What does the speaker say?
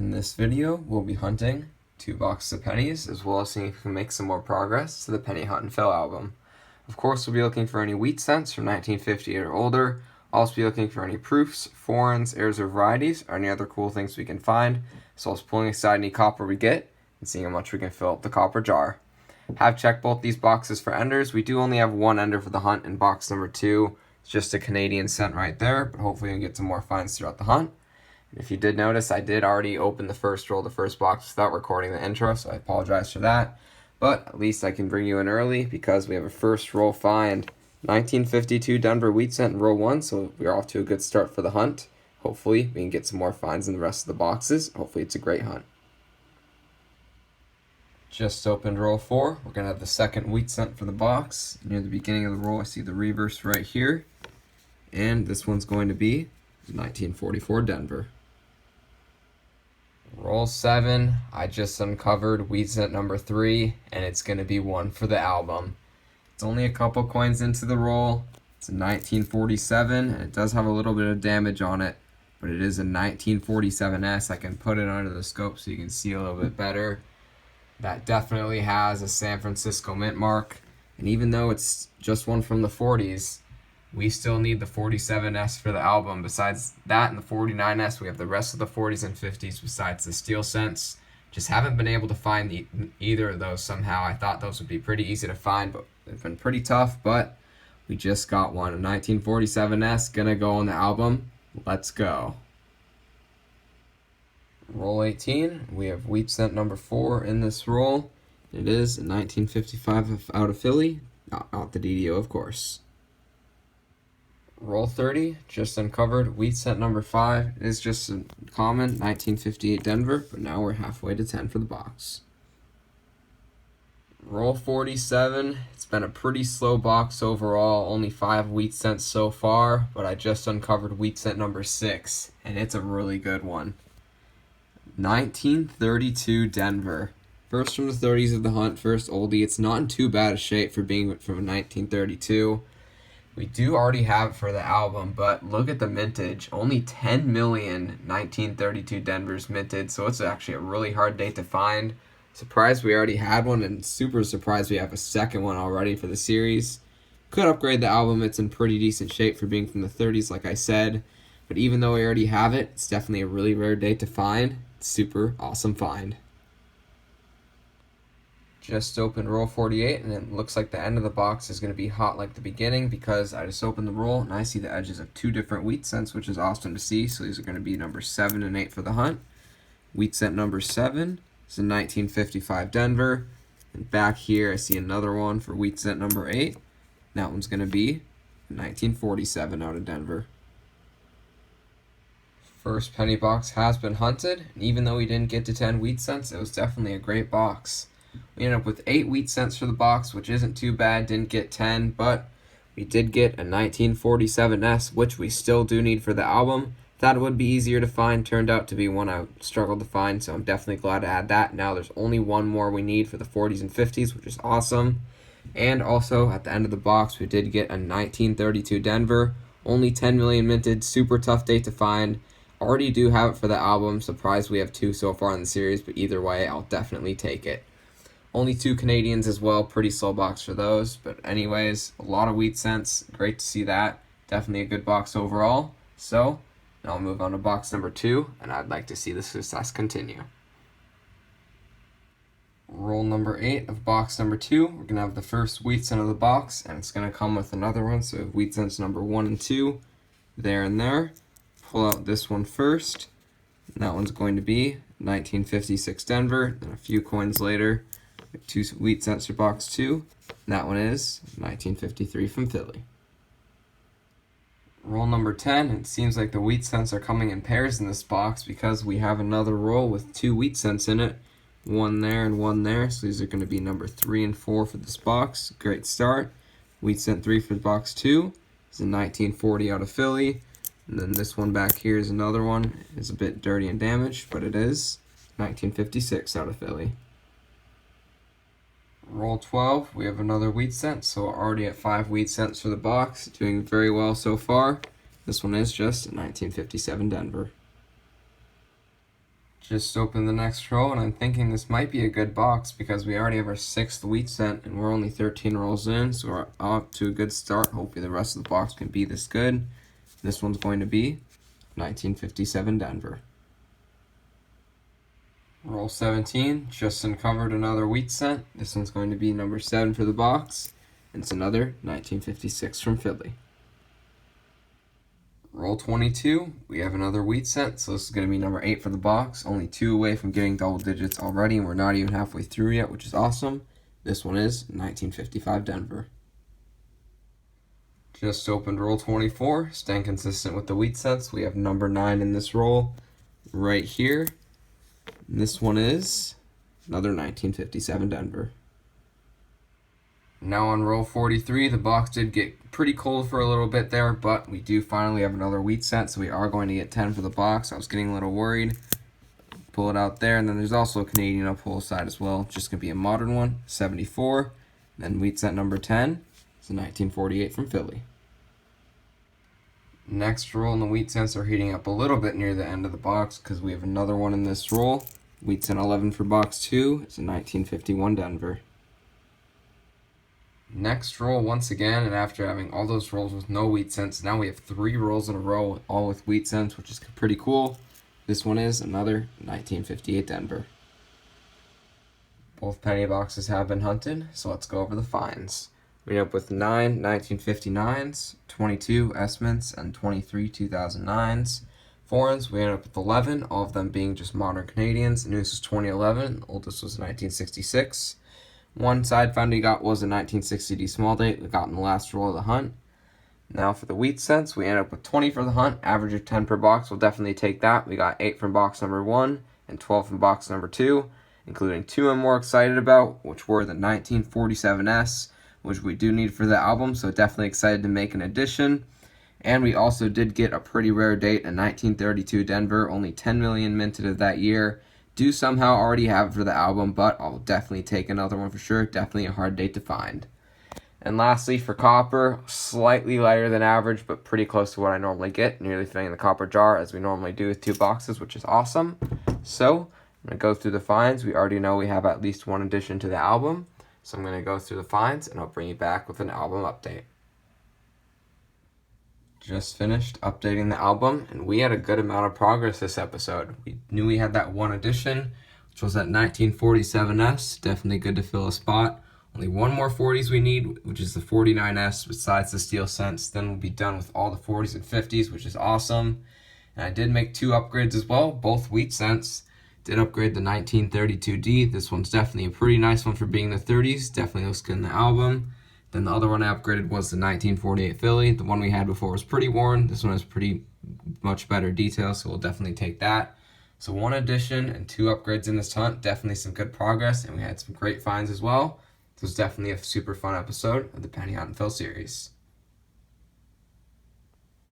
In this video, we'll be hunting 2 boxes of pennies, as well as seeing if we can make some more progress to the Penny Hunt and Fill album. Of course, we'll be looking for any wheat scents from 1950 or older. I'll also be looking for any proofs, foreigns, heirs or varieties, or any other cool things we can find, as well as pulling aside any copper we get, and seeing how much we can fill up the copper jar. Have checked both these boxes for enders. We do only have one ender for the hunt in box number 2. It's just a Canadian scent right there, but hopefully we can get some more finds throughout the hunt. If you did notice, I did already open the first roll, the first box, without recording the intro, so I apologize for that. But at least I can bring you in early because we have a first roll find. 1952 Denver wheat scent in row 1, so we're off to a good start for the hunt. Hopefully we can get some more finds in the rest of the boxes. Hopefully it's a great hunt. Just opened roll 4. We're going to have the second wheat scent for the box. Near the beginning of the roll, I see the reverse right here. And this one's going to be 1944 Denver. Roll 7, I just uncovered wheat scent number 3, and it's going to be one for the album. It's only a couple coins into the roll. It's a 1947, and it does have a little bit of damage on it, but it is a 1947S. I can put it under the scope so you can see a little bit better. That definitely has a San Francisco mint mark, and even though it's just one from the 40s, we still need the 47S for the album. Besides that and the 49S, we have the rest of the 40s and 50s besides the steel scents. Just haven't been able to find either of those somehow. I thought those would be pretty easy to find, but they've been pretty tough. But we just got one. A 1947S gonna go on the album. Let's go. Roll 18. We have wheat scent number 4 in this roll. It is a 1955 out of Philly. Not the DDO, of course. Roll 30, just uncovered wheat scent number 5. It is just a common 1958 Denver, but now we're halfway to 10 for the box. Roll 47, it's been a pretty slow box overall, only 5 wheat scents so far, but I just uncovered wheat scent number 6, and it's a really good one. 1932 Denver. First from the 30s of the hunt, first oldie. It's not in too bad a shape for being from 1932. We do already have it for the album, but look at the mintage. Only 10 million 1932 Denver's minted, so it's actually a really hard date to find. Surprised we already had one, and super surprised we have a second one already for the series. Could upgrade the album. It's in pretty decent shape for being from the 30s, like I said. But even though we already have it, it's definitely a really rare date to find. Super awesome find. Just opened roll 48, and it looks like the end of the box is going to be hot like the beginning because I just opened the roll and I see the edges of 2 different wheat scents, which is awesome to see. So these are going to be number 7 and 8 for the hunt. Wheat scent number 7 is a 1955 Denver. And back here I see another one for wheat scent number 8. That one's going to be a 1947 out of Denver. First penny box has been hunted, and even though we didn't get to 10 wheat scents, it was definitely a great box. We ended up with 8 wheat scents for the box, which isn't too bad. Didn't get 10, but we did get a 1947S, which we still do need for the album. Thought it would be easier to find. Turned out to be one I struggled to find, so I'm definitely glad to add that. Now there's only one more we need for the 40s and 50s, which is awesome. And also, at the end of the box, we did get a 1932 Denver. Only 10 million minted. Super tough date to find. Already do have it for the album. Surprised we have 2 so far in the series, but either way, I'll definitely take it. Only 2 Canadians as well. Pretty slow box for those. But anyways, a lot of wheat scents. Great to see that. Definitely a good box overall. So, now I'll move on to box number 2, and I'd like to see the success continue. Roll number 8 of box number 2. We're going to have the first wheat scent of the box, and it's going to come with another one. So wheat scents number 1 and 2, there and there. Pull out this one first. And that one's going to be 1956 Denver. Then a few coins later, 2 wheat scents for box 2. And that one is 1953 from Philly. Roll number 10. It seems like the wheat scents are coming in pairs in this box because we have another roll with 2 wheat scents in it. One there and one there. So these are going to be number 3 and 4 for this box. Great start. Wheat scent 3 for box 2. It's a 1940 out of Philly. And then this one back here is another one. It's a bit dirty and damaged, but it is 1956 out of Philly. Roll 12, we have another wheat scent, so we're already at 5 wheat scents for the box. Doing very well so far. This one is just a 1957 Denver. Just opened the next roll, and I'm thinking this might be a good box because we already have our 6th wheat cent, and we're only 13 rolls in, so we're up to a good start. Hopefully the rest of the box can be this good. This one's going to be 1957 Denver. Roll 17, just uncovered another wheat cent. This one's going to be number 7 for the box. It's another 1956 from Philly. Roll 22, we have another wheat cent, so this is going to be number 8 for the box. Only 2 away from getting double digits already, and we're not even halfway through yet, which is awesome. This one is 1955 Denver. Just opened roll 24, staying consistent with the wheat cents. We have number 9 in this roll right here. And this one is another 1957 Denver. Now on roll 43, the box did get pretty cold for a little bit there, but we do finally have another wheat cent, so we are going to get 10 for the box. I was getting a little worried. Pull it out there, and then there's also a Canadian uphold side as well. Just going to be a modern one, 74. And then wheat cent number 10 is a 1948 from Philly. Next roll, and the wheat cents are heating up a little bit near the end of the box because we have another one in this roll. Wheat cent 11 for box 2 is a 1951 Denver. Next roll once again, and after having all those rolls with no wheat cents, now we have 3 rolls in a row, all with wheat cents, which is pretty cool. This one is another 1958 Denver. Both penny boxes have been hunted, so let's go over the finds. We end up with 9 1959s, 22 S-mints, and 23 2009s. Foreigns, we end up with 11, all of them being just modern Canadians. The newest was 2011, the oldest was 1966. One side find we got was a 1960 D small date we got in the last roll of the hunt. Now for the wheat cents, we end up with 20 for the hunt, average of 10 per box. We'll definitely take that. We got 8 from box number 1 and 12 from box number 2, including 2 I'm more excited about, which were the 1947S, which we do need for the album, so definitely excited to make an addition. And we also did get a pretty rare date, a 1932 Denver, only 10 million minted of that year. Do somehow already have it for the album, but I'll definitely take another one for sure. Definitely a hard date to find. And lastly, for copper, slightly lighter than average, but pretty close to what I normally get. Nearly filling the copper jar as we normally do with 2 boxes, which is awesome. So I'm going to go through the finds. We already know we have at least 1 addition to the album. So I'm going to go through the finds, and I'll bring you back with an album update. Just finished updating the album, and we had a good amount of progress this episode. We knew we had that 1 addition, which was that 1947S. Definitely good to fill a spot. Only 1 more 40s we need, which is the 49S besides the steel cents. Then we'll be done with all the 40s and 50s, which is awesome. And I did make 2 upgrades as well, both wheat cents. Did upgrade the 1932D. This one's definitely a pretty nice one for being the 30s. Definitely looks good in the album. Then the other one I upgraded was the 1948 Philly. The one we had before was pretty worn. This one has pretty much better detail, so we'll definitely take that. So 1 addition and 2 upgrades in this hunt. Definitely some good progress, and we had some great finds as well. This was definitely a super fun episode of the Penny Hunt and Fill series.